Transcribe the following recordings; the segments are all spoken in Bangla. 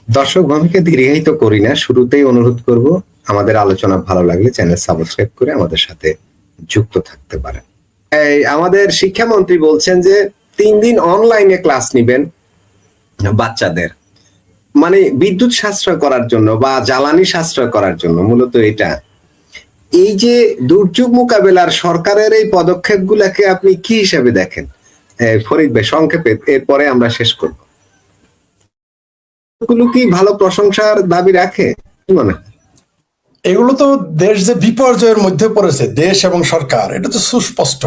দর্শক ভূমিকে দীর্ঘায়িত করি না, শুরুতেই অনুরোধ করব আমাদের আলোচনা ভালো লাগলে চ্যানেল সাবস্ক্রাইব করে আমাদের সাথে যুক্ত থাকতে পারেন। এই আমাদের শিক্ষামন্ত্রী বলছেন যে 3 দিন অনলাইনে ক্লাস নিবেন বাচ্চাদের, মানে বিদ্যুৎ সাশ্রয় করার জন্য বা জ্বালানি সাশ্রয় করার জন্য। মূলত এটা, এই যে দুর্যোগ মোকাবেলার সরকারের এই পদক্ষেপগুলোকে আপনি কি হিসাবে দেখেন? ফরিদ ভাই সংক্ষেপে, এরপরে আমরা শেষ করব। গুলো কি ভালো প্রশংসার দাবি রাখে? কি মনে হয়? এগুলো তো দেশ যে বিপর্যয়ের মধ্যে পড়েছে, দেশ এবং সরকার, এটা তো সুস্পষ্ট।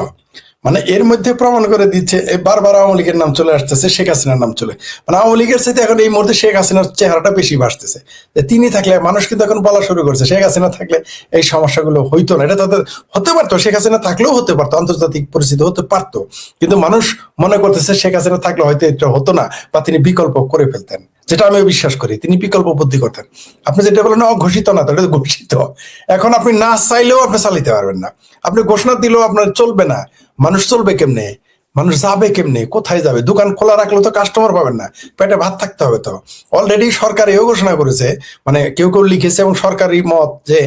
মানে এর মধ্যে প্রমাণ করে দিচ্ছে, বারবার আওয়ামী লীগের নাম চলে আসতেছে, শেখ হাসিনার নাম চলে, মানে আওয়ামী লীগের সাথে এখন এই মুহূর্তে শেখ হাসিনার চেহারাটা বেশি ভাসতেছে। যে তিনি থাকলে, মানুষ কিন্তু এখন বলা শুরু করছে শেখ হাসিনা থাকলে এই সমস্যাগুলো হইতো না। এটা তাদের হতে পারতো, শেখ হাসিনা থাকলেও হতে পারতো, আন্তর্জাতিক পরিস্থিতি হতে পারতো, কিন্তু মানুষ মনে করতেছে শেখ হাসিনা থাকলে হয়তো এটা হতো না, বা তিনি বিকল্প করে ফেলতেন, যেটা আমি বিশ্বাস করি। তিনি বিকল্প বুদ্ধি করতেন। আপনি যেটা বলেন অঘোষিত না, তো এটা ঘোষিত। এখন আপনি না চাইলেও আপনি চালাইতে পারবেন না, আপনি ঘোষণা দিলেও আপনার চলবে না। মানুষ চলবে কেমনে? মানুষ যাবে কেমনে? কোথায় যাবে? দোকান খোলা রাখলে তো কাস্টমার পাবেন না, পেটে ভাত থাকতে হবে। তো অলরেডি সরকার এও ঘোষণা করেছে, মানে কেউ কেউ লিখেছে এবং সরকারি মত, যে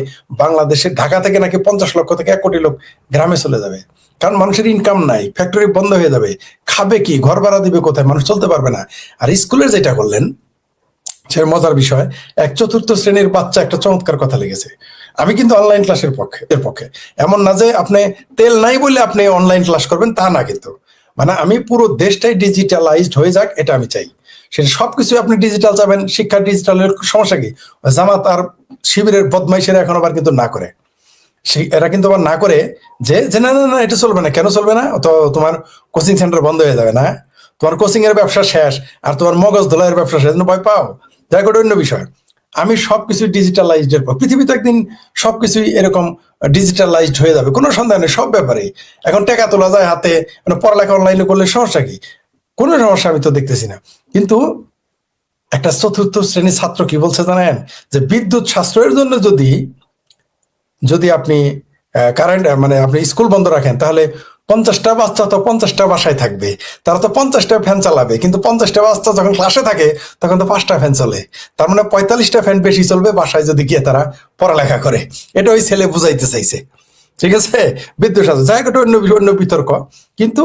বাংলাদেশের ঢাকা থেকে নাকি 50 লক্ষ থেকে 1 কোটি লোক গ্রামে চলে যাবে। কারণ মানুষের ইনকাম নাই, ফ্যাক্টরি বন্ধ হয়ে যাবে, খাবে কি? ঘর ভাড়া দিবে কোথায়? মানুষ চলতে পারবে না। আর স্কুলের যেটা করলেন, সে মজার বিষয়, এক 4র্থ শ্রেণীর বাচ্চা একটা চমৎকার কথা লিখেছে। আমি কিন্তু অনলাইন ক্লাসের পক্ষে। এমন না যে আপনি তেল নাই বলে আপনি অনলাইন ক্লাস করবেন, তা না, কিন্তু মানে আমি পুরো দেশটাই ডিজিটালাইজড হয়ে যাক, এটা আমি চাই। সেটা সবকিছু আপনি ডিজিটাল চাবেন, শিক্ষা ডিজিটালের সমস্যা কি? জামাত আর শিবিরের বদমাইশেরা এখন আবার কিন্তু না করে, এরা কিন্তু আবার না করে যে না না না, এটা চলবে না। কেন চলবে না? তো তোমার কোচিং সেন্টার বন্ধ হয়ে যাবে না, তোমার কোচিং এর ব্যবসা শেষ, আর তোমার মগজ ধোলাইয়ের ব্যবসা শেষ, ভয় পাও। যাই করে অন্য বিষয়, আমি সবকিছু ডিজিটালাইজড এর পর, পৃথিবীতে একদিন সবকিছুই এরকম ডিজিটালাইজড হয়ে যাবে, কোনো সন্দেহ নেই। সব ব্যাপারে এখন টাকা তোলা যায় হাতে, মানে পড়ালেখা অনলাইনে করলে সমস্যা কি? কোনো সমস্যা আমি তো দেখতেছি না। কিন্তু একটা 4র্থ শ্রেণীর ছাত্র কি বলছে জানেন? যে বিদ্যুৎ সাশ্রয়ের জন্য যদি যদি আপনি কারেন্ট, মানে আপনি স্কুল বন্ধ রাখেন, তাহলে 50টা বাচ্চা তো 50টা বাসায় থাকবে, তারা তো 50টা ফ্যান চালাবে, কিন্তু 50টা বাচ্চা যখন ক্লাসে থাকে তখন তো 5টা ফ্যান চলে। তার মানে 45টা ফ্যান বেশি চলবে বাসায় যদি গিয়ে তারা পড়ালেখা করে। এটা ওই ছেলে বুঝাইতে চাইছে, ঠিক আছে? বিদ্যুৎ সাথে যাই একটা অন্য অন্য বিতর্ক। কিন্তু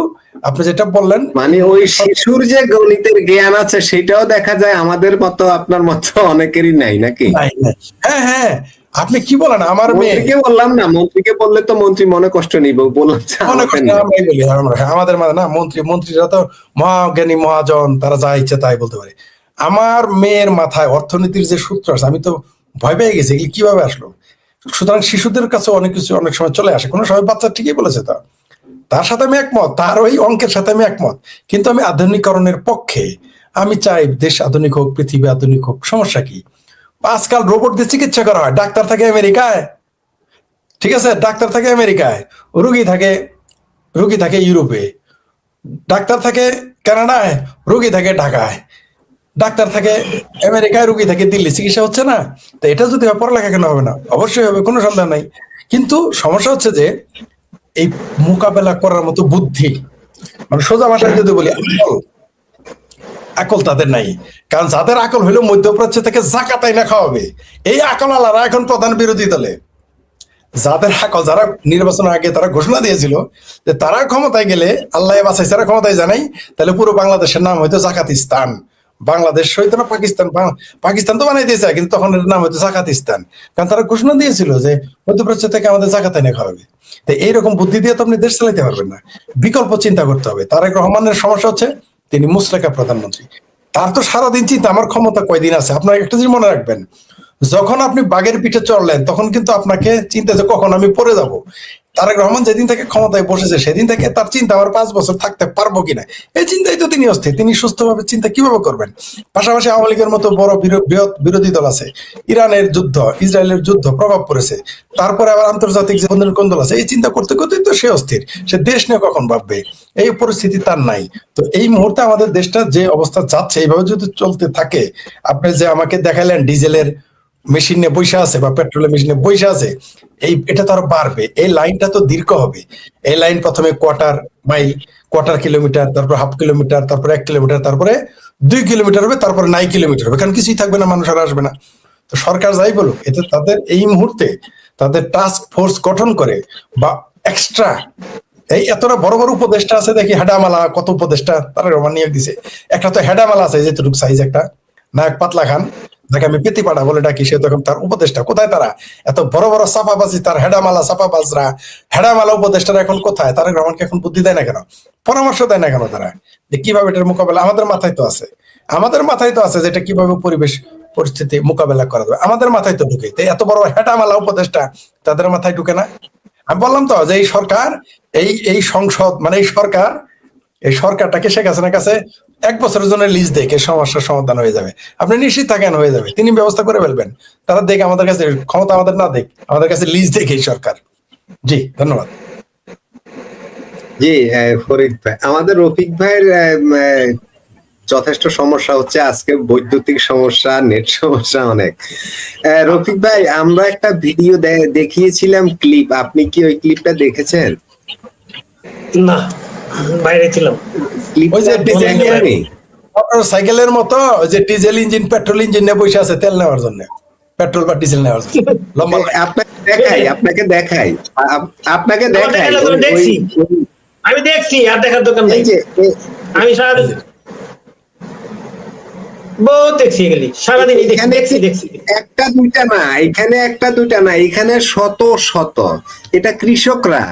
আপনি যেটা বললেন, মানে ওই শিশুর যে গণিতের জ্ঞান আছে সেটাও দেখা যায় আমাদের মতো, আপনার মতো অনেকেরই নাই, নাকি? হ্যাঁ হ্যাঁ, আপনি কি বলেন? আমার মেয়ে, মন্ত্রীকে বললাম না, মন্ত্রীকে বললে তো মন্ত্রী মনে কষ্ট নিব, বললাম মনে করছেন আমরাই বলি, আমাদের মানে না, মন্ত্রীরা তো মহাজ্ঞানী মহাজন, তারা যা ইচ্ছে তাই বলতে পারে। আমার মেয়ের মাথায় অর্থনীতির যে সূত্র আছে, আমি তো ভয় পেয়ে গেছি, এগুলি কিভাবে আসলো। সুতরাং শিশুদের কাছে অনেক কিছু অনেক সময় চলে আসে, কোনো সময় বাচ্চা ঠিকই বলেছে। তার সাথে আমি একমত, তার ওই অঙ্কের সাথে আমি একমত, কিন্তু আমি আধুনিকরণের পক্ষে। আমি চাই দেশ আধুনিক হোক, পৃথিবী আধুনিক হোক, সমস্যা কি? আজকাল রোবট দিয়ে চিকিৎসা করা হয়, ডাক্তার থাকে আমেরিকায়, ঠিক আছে? ডাক্তার থাকে আমেরিকায়, রুগী থাকে রুগী থাকে ইউরোপে, ডাক্তার থাকে কানাডায়, রুগী থাকে ঢাকায়, ডাক্তার থাকে আমেরিকায়, রুগী থাকে দিল্লি, চিকিৎসা হচ্ছে না। তো এটা যদি হয়, পড়ালেখা কেন হবে না? অবশ্যই হবে, কোনো সন্দেহ নাই। কিন্তু সমস্যা হচ্ছে যে এই মোকাবেলা করার মতো বুদ্ধি, মানে সোজা ভাষায় যদি বলি, আকল তাদের নাই। কারণ যাদের আকল হইলো মধ্যপ্রাচ্য থেকে জাকাত আইনা খাওয়াবে, এই আকল আলারা এখন প্রধান বিরোধী দলে। যাদের আকল, যারা নির্বাচনের আগে তারা ঘোষণা দিয়েছিল যে তারা ক্ষমতায় গেলে আল্লাহ বাঁচাইছে, তারা ক্ষমতায় জানাই, তাহলে পুরো বাংলাদেশের নাম হয়তো জাকাতিস্তান। বাংলাদেশ হইতো না পাকিস্তান, পাকিস্তান তো বানাই দিয়েছে, কিন্তু তখন এর নাম হয়তো জাকাতিস্তান। কারণ তারা ঘোষণা দিয়েছিল যে মধ্যপ্রাচ্য থেকে আমাদের জাকাত এনে খাওয়াবে। তো এইরকম বুদ্ধি দিয়ে তো আপনি দেশ চালাইতে পারবেন না, বিকল্প চিন্তা করতে হবে। তারেক রহমানের সমস্যা হচ্ছে তিনি মুসলেখা প্রধানমন্ত্রী, তার তো সারাদিন চিন্তা আমার ক্ষমতা কয়দিন আছে। আপনার একটা জিনিস মনে রাখবেন, যখন আপনি বাঘের পিঠে চড়লেন তখন কিন্তু আপনাকে চিন্তা যে কখন আমি পড়ে যাব। তারেক রহমান যেদিন থেকে ক্ষমতায় বসেছে সেদিন থেকে তার চিন্তা আমার 5 বছর থাকতে পারবো কিনা, এই চিন্তাই তো তিনি অস্থির। তিনি সুস্থভাবে চিন্তা কিভাবে করবেন? পাশাপাশি আওয়ামী লীগের মতো বড় বিরোধী দল আছে, ইরানের যুদ্ধ, ইসরায়েলের যুদ্ধ প্রভাব পড়েছে, তারপরে আবার আন্তর্জাতিক যে বন্ধন কোন দল আছে, এই চিন্তা করতে করতেই তো সে অস্থির। সে দেশ নিয়ে কখন ভাববে, এই পরিস্থিতি তার নাই। তো এই মুহূর্তে আমাদের দেশটা যে অবস্থা যাচ্ছে, এইভাবে যদি চলতে থাকে, আপনি যে আমাকে দেখাইলেন ডিজেলের মেশিন নিয়ে বৈশা আছে বা পেট্রোলের মেশিনে বৈশা আছে, এটা তো আরো বাড়বে। এই লাইনটা তো দীর্ঘ হবে। এই লাইন প্রথমে কোয়ার্টার মাইল, কোয়ার্টার কিলোমিটার, তারপর হাফ কিলোমিটার, তারপর 1 কিলোমিটার, তারপরে 2 কিলোমিটার হবে, তারপরে 9 কিলোমিটার হবে, কারণ কিছুই থাকবে না, মানুষ আর আসবে না। তো সরকার যাই বলুক, এতে তাদের এই মুহূর্তে তাদের টাস্ক ফোর্স গঠন করে বা এক্সট্রা এই এতটা বড় বড় উপদেষ্টা আছে, দেখি হেডামালা কত উপদেষ্টা তারা রোমান নিয়োগ দিছে। একটা তো হেডামালা আছে যেটুকু সাইজ, একটা নায়ক পাতলা খান, যাকে আমি পেতিপাড়া বলে ডাকি, সে তখন তার উপদেষ্টা কোথায়? তারা এত বড় বড় চাপাবাজি, তার হেডামালা চাপাবাজরা, হেডামালা উপদেষ্টারা এখন কোথায়? তারা রহমানকে এখন বুদ্ধি দেয় না কেন, পরামর্শ দেয় না কেন তারা, যে কিভাবে এটার মোকাবেলা? আমাদের মাথায় তো আছে, আমাদের মাথায় তো আছে যেটা কিভাবে পরিবেশ পরিস্থিতি মোকাবেলা করা যাবে, আমাদের মাথায় তো ঢুকে। তো এত বড় হেডামালা উপদেষ্টা তাদের মাথায় ঢুকে না। আমি বললাম তো যে এই সরকার, এই সংসদ মানে এই সরকারটাকে শেখ হাসিনার কাছে 1 বছরের জন্য লিজ দেখে সমস্যার সমাধান হয়ে যাবে। আপনি নিশ্চিত থাকেন হয়ে যাবে, তিনি ব্যবস্থা করে ফেলবেন। তারা দেখে আমাদের কাছে ক্ষমতা, আমাদের না দেখ, আমাদের কাছে লিজ দেখে এই সরকার। জি, ধন্যবাদ। জি, ফরিদ ভাই, আমাদের রফিক ভাইয়ের যথেষ্ট সমস্যা হচ্ছে আজকে, বৈদ্যুতিক সমস্যা, নেট সমস্যা অনেক। রফিক ভাই, আমরা একটা ভিডিও দেখিয়েছিলাম, ক্লিপ, আপনি কি ওই ক্লিপটা দেখেছেন? না, বাইরে ছিলাম। ওই যে মোটর সাইকেলের মতো যে ডিজেল ইঞ্জিন পেট্রোল ইঞ্জিন নিয়ে বসে আছে তেল নেওয়ার জন্য, পেট্রোল বা ডিজেল নেওয়ার জন্য, লম্বা আপনাকে দেখাই দেখছি, আমি দেখছি, আর দেখার দোকান নাই। আমি সারাদিন বহুত দেখছি, এগুলি সারাদিন দেখছি। একটা দুইটা না, এখানে শত শত। এটা কৃষকরা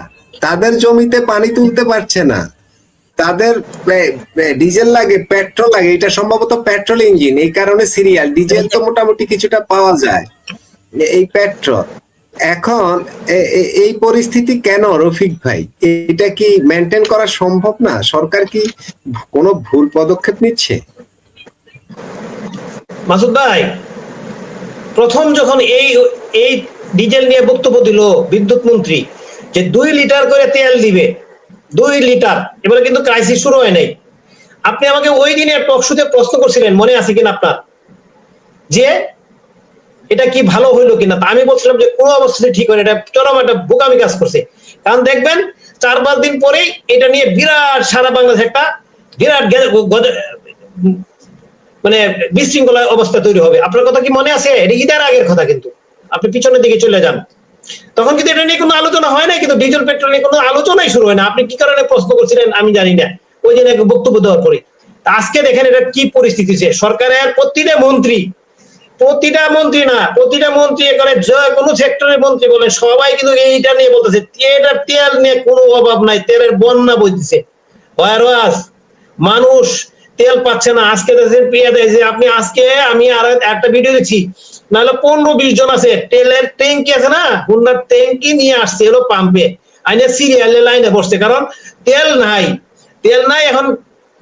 তাদের জমিতে পানি তুলতে পারছে না, তাদের ডিজেল লাগে, পেট্রোল লাগে, এটা সম্ভবত পেট্রোল ইঞ্জিন, এই কারণে সিরিয়াল। ডিজেল তো মোটামুটি কিছুটা পাওয়া যায়, এই পেট্রোল। এখন এই পরিস্থিতি কেন রফিক ভাই? এটা কি মেনটেন করা সম্ভব না? সরকার কি কোনো ভুল পদক্ষেপ নিচ্ছে? মাসুদ ভাই, প্রথম যখন এই ডিজেল নিয়ে বক্তব্য দিল বিদ্যুৎ মন্ত্রী, যে 2 লিটার করে তেল দিবে, 2 লিটার, এবারে কিন্তু ক্রাইসিস শুরু হয় নাই। আপনি আমাকে ওই দিনে টক শোতে প্রশ্ন করছিলেন, মনে আছে কিনা আপনার, যে এটা কি ভালো হইলো কিনা? আমি বলছিলাম যে কোনো অবস্থাতে ঠিক হয়, এটা চরম একটা বোকামি কাজ করছে। কারণ দেখবেন 4-5 দিন পরেই এটা নিয়ে বিরাট সারা বাংলাদেশ একটা বিরাট মানে বিশৃঙ্খলা অবস্থা তৈরি হবে। আপনার কথা কি মনে আছে? এটা ঈদের আগের কথা, কিন্তু আপনি পিছনের দিকে চলে যান, তখন কিন্তু এটা নিয়ে কোনো আলোচনা হয় না, কিন্তু ডিজেল পেট্রোল নিয়ে কোনো আলোচনাই শুরু হয় না। আপনি কি কারণে প্রশ্ন করছিলেন আমি জানি না, ওই দিন এক বক্তব্য দেওয়ার পরে। আজকে দেখেন এটা কি পরিস্থিতি, সরকারের প্রতিটা মন্ত্রী এখানে কোনো সেক্টরের মন্ত্রী বলেন, সবাই কিন্তু এইটা নিয়ে বলতেছে, তেল নিয়ে কোনো অভাব নাই, তেলের বন্যা বইতেছে। মানুষ তেল পাচ্ছে না। আজকে আপনি আমি আর একটা ভিডিও দেখছি, নাহলে 15-20 জন আছে তেলের ট্যাঙ্কি আছে না, হুন্ডার ট্যাঙ্কি নিয়ে আসছে এলো পাম্পে, আইনে সিরিয়ালে লাইনে বসছে, কারণ তেল নাই। এখন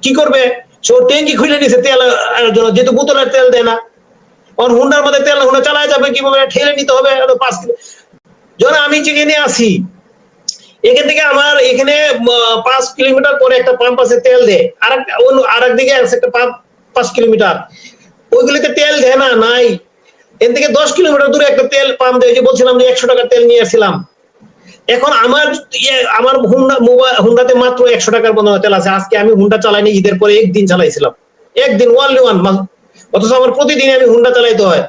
কি করবে? সে ট্যাঙ্কি খুলে নিছে তেল জন্য, যেহেতু বোতলের তেল দেয় না। হুন্ডার মধ্যে তেল, হুন্ডা চালায় যাবে কিভাবে? ঠেলে নিতে হবে 5 কিলো। যখন আমি যেখানে আসি, এখান থেকে আমার এখানে 5 কিলোমিটার পরে একটা পাম্প আছে, তেল দেয়। আর একদিকে আছে একটা পাম্প 5 কিলোমিটার, ওইগুলিতে তেল দেয় না, নাই। এর থেকে 10 কিলোমিটার দূরে একটা তেল পাম্প দেয়, যে বলছিলাম যে 100 টাকার তেল নিয়ে আসছিলাম। এখন আমার হুন্ডাতে মাত্র 100 টাকার মতো তেল আছে। আজকে আমি হুন্ডা চালাইনি, ঈদের পরে একদিন চালাইছিলাম, একদিন, only one। অথচ আমার প্রতিদিন আমি হুন্ডা চালাইতে হয়।